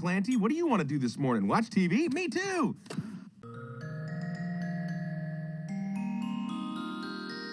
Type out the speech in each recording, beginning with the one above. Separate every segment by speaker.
Speaker 1: Clanty. What do you want to do this morning? Watch TV? Me too.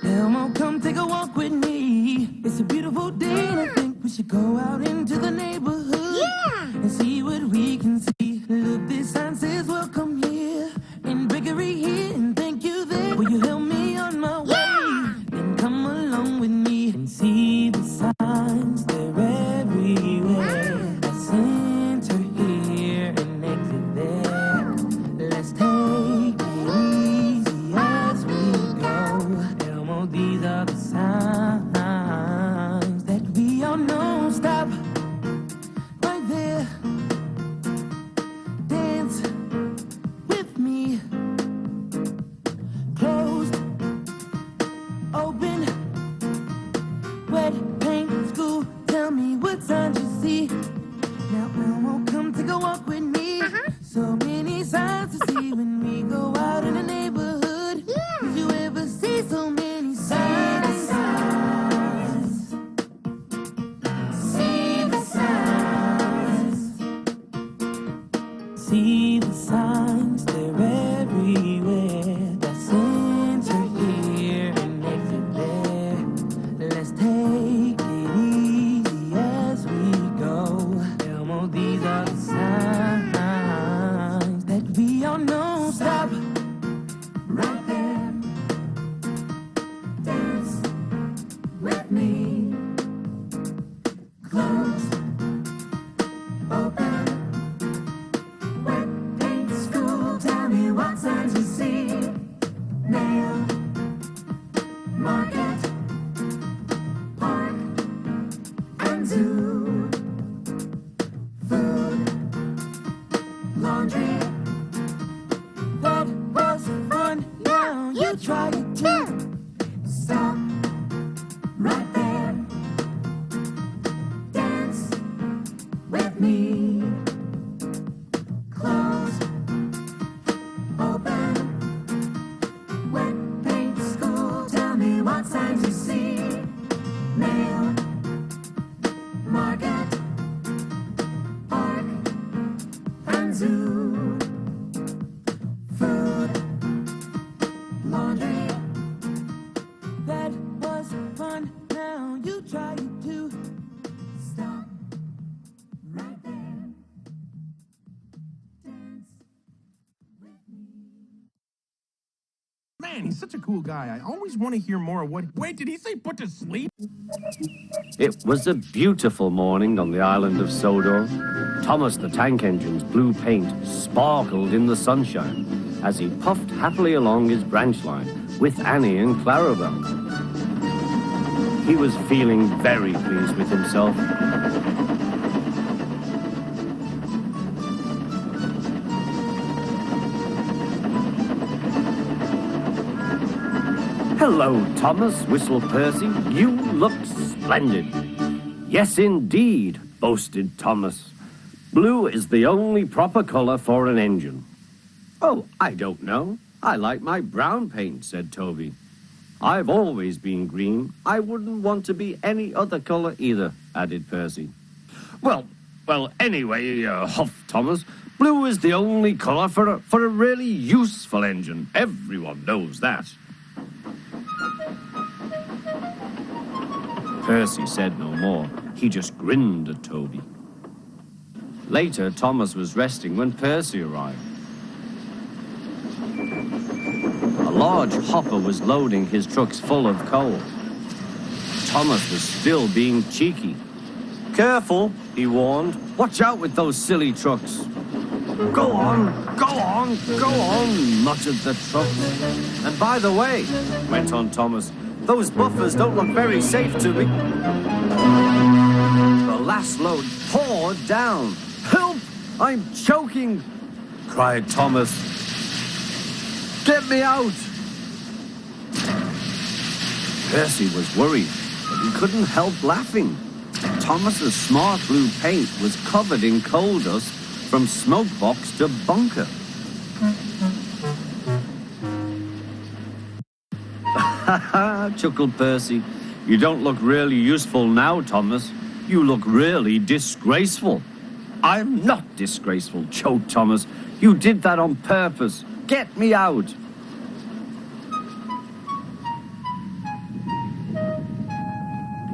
Speaker 2: Elmo, come take a walk with me. It's a beautiful day and I think we should go out into the neighborhood.
Speaker 3: Yeah!
Speaker 2: And see what we can see. Look, this sign says welcome here. And bakery here and thank you there. Will you help me on my way?
Speaker 3: Yeah!
Speaker 2: Then come along with me and see the signs. They're everywhere. Let's enter here and exit there. Let's take it easy as we go. Elmo, these are the signs that we all know. Stop right there. Dance with me. Closed, open, wet paint, school. Tell me what signs you see. Now Elmo, come take a walk with me. So many signs to see when we go out in the neighborhood.
Speaker 3: Yeah.
Speaker 2: Did you ever see so many signs? See the signs. See the signs, they're everywhere. That's enter here and exit there. Let's take it easy as we go. Elmo, these are the signs that we all know. Stop right there. Dance with me. Close, open, wet paint, school. Tell me what signs you see. Nail, market, park, and zoo. Food, laundry. That was fun. Now you try it too. Stop right there. Dance with me. Close, open, wet paint, school. Tell me what signs you see. Nail, market, park, and zoo. Food, laundry. That was fun. Now you try it too. Stop right there. Dance with me.
Speaker 1: Man, he's such a cool guy. I always want to hear more of what... Wait, did he say put to sleep?
Speaker 4: It was a beautiful morning on the island of Sodor. Thomas the Tank Engine's blue paint sparkled in the sunshine as he puffed happily along his branch line with Annie and Clarabelle. He was feeling very pleased with himself. Hello, Thomas, whistled Percy. You look splendid. Yes, indeed, boasted Thomas. Blue is the only proper color for an engine. Oh, I don't know. I like my brown paint, said Toby. I've always been green. I wouldn't want to be any other color either, added Percy. Well, anyway, huffed Thomas, blue is the only color for a really useful engine. Everyone knows that. Percy said no more. He just grinned at Toby. Later, Thomas was resting when Percy arrived. A large hopper was loading his trucks full of coal. Thomas was still being cheeky. Careful, he warned. Watch out with those silly trucks. Go on, muttered the trucks. And by the way, went on Thomas, those buffers don't look very safe to me. The last load poured down. Help! I'm choking, cried Thomas. Get me out! Percy was worried, but he couldn't help laughing. Thomas's smart blue paint was covered in coal dust from smoke box to bunker. Ha ha, chuckled Percy. You don't look really useful now, Thomas. You look really disgraceful. I'm not disgraceful, choked Thomas. You did that on purpose. Get me out.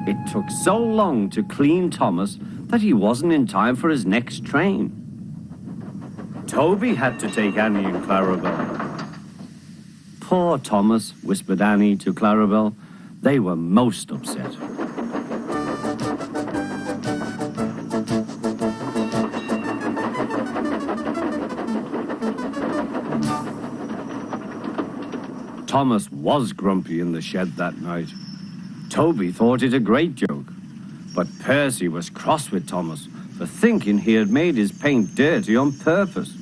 Speaker 4: It took so long to clean Thomas that he wasn't in time for his next train. Toby had to take Annie and Clarabelle. Poor Thomas, whispered Annie to Clarabelle. They were most upset. Thomas was grumpy in the shed that night. Toby thought it a great joke, but Percy was cross with Thomas for thinking he had made his paint dirty on purpose.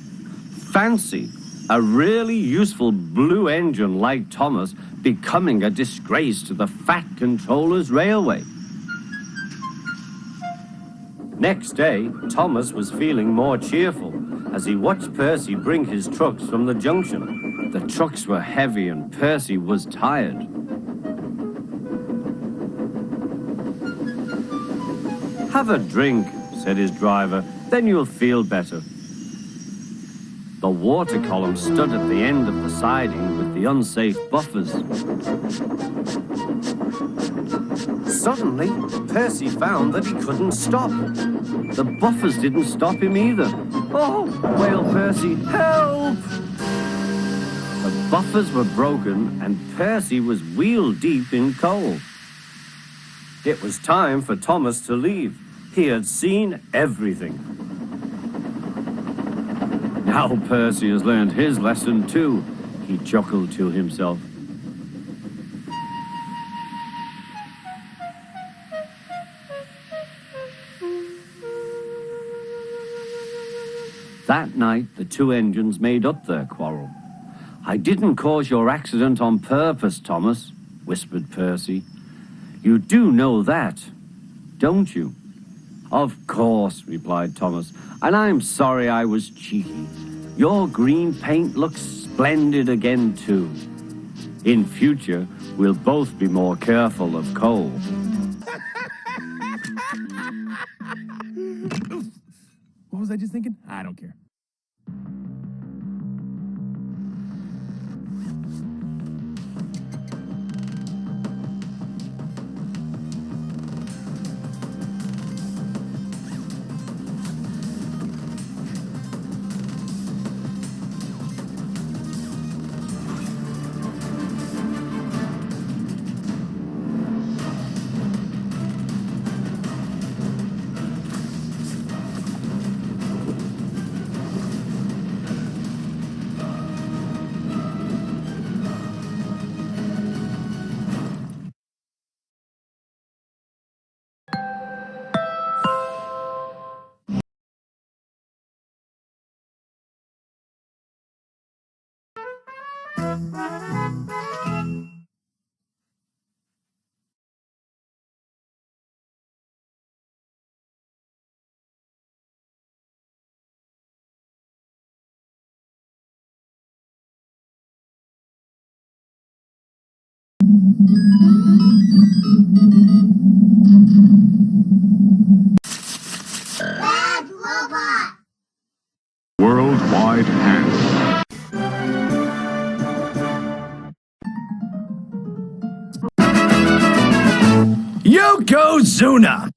Speaker 4: Fancy a really useful blue engine like Thomas becoming a disgrace to the Fat Controller's railway. Next day, Thomas was feeling more cheerful as he watched Percy bring his trucks from the junction. The trucks were heavy and Percy was tired. Have a drink, said his driver, then you'll feel better. The water column stood at the end of the siding with the unsafe buffers. Suddenly, Percy found that he couldn't stop. The buffers didn't stop him either. Oh, wailed Percy, help! The buffers were broken and Percy was wheel deep in coal. It was time for Thomas to leave. He had seen everything. Now Percy has learned his lesson too, he chuckled to himself. That night, the two engines made up their quarrel. I didn't cause your accident on purpose, Thomas, whispered Percy. You do know that, don't you? Of course, replied Thomas, and I'm sorry I was cheeky. Your green paint looks splendid again, too. In future, we'll both be more careful of coal.
Speaker 1: What was I just thinking? I don't care.
Speaker 3: Bad robot.
Speaker 5: Worldwide Hand.
Speaker 1: Yokozuna!